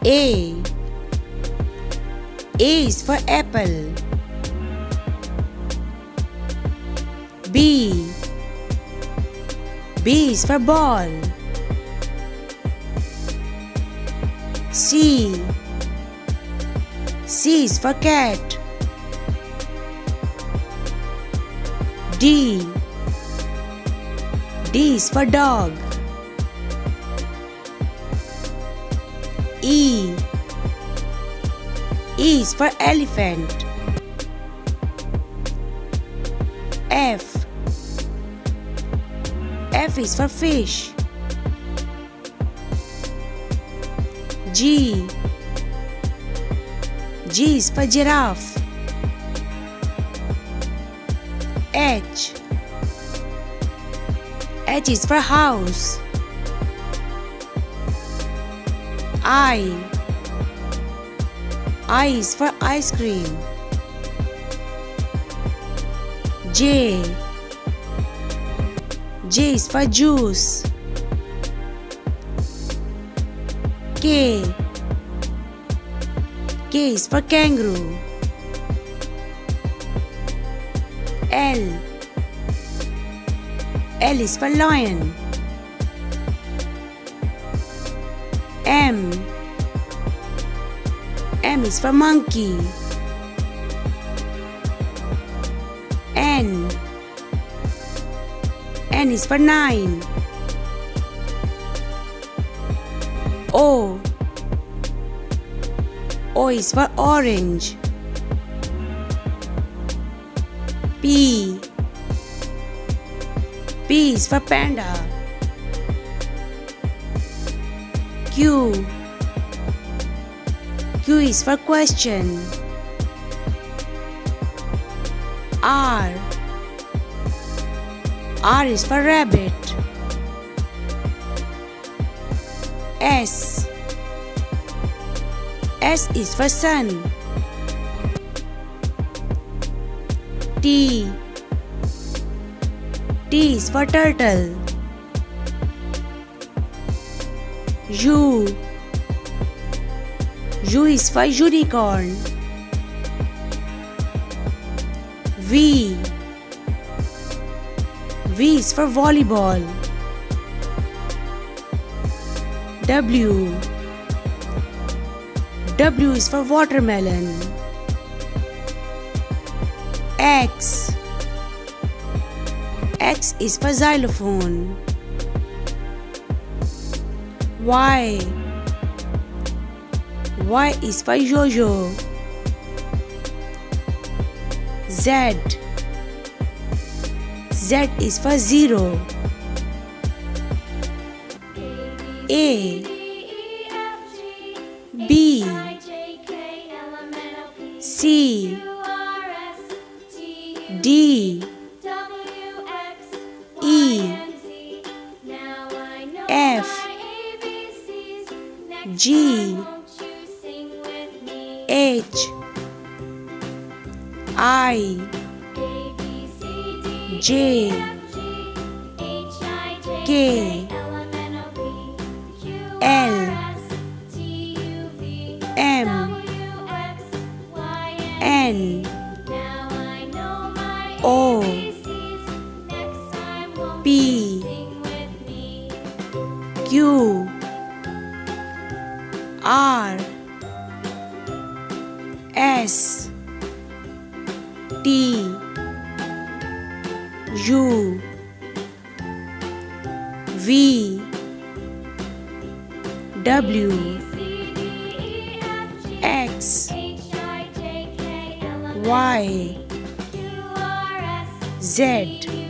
A. A is for apple. B. B is for ball. C. C is for cat. D. D is for dog. E. E is for elephant. F. F is for fish. G. G is for giraffe. H. H is for house. I. I is for ice cream. J. J is for juice. K. K is for kangaroo. L. L is for lion. M. M is for monkey. N. N is for 9. O. O is for orange. P. P is for panda. Q. Q is for question. R. R is for rabbit. S. S is for sun. T. T is for turtle. U. U is for unicorn. V. V is for volleyball. W. W is for watermelon. X. X is for xylophone. Y. Y is for yo-yo. Z. Z is for zero. A. B. C. D. E. F. G. H. I. J. K. L. M. N. O. P. Q. R. S. T. U. V. W. X. Y. Z.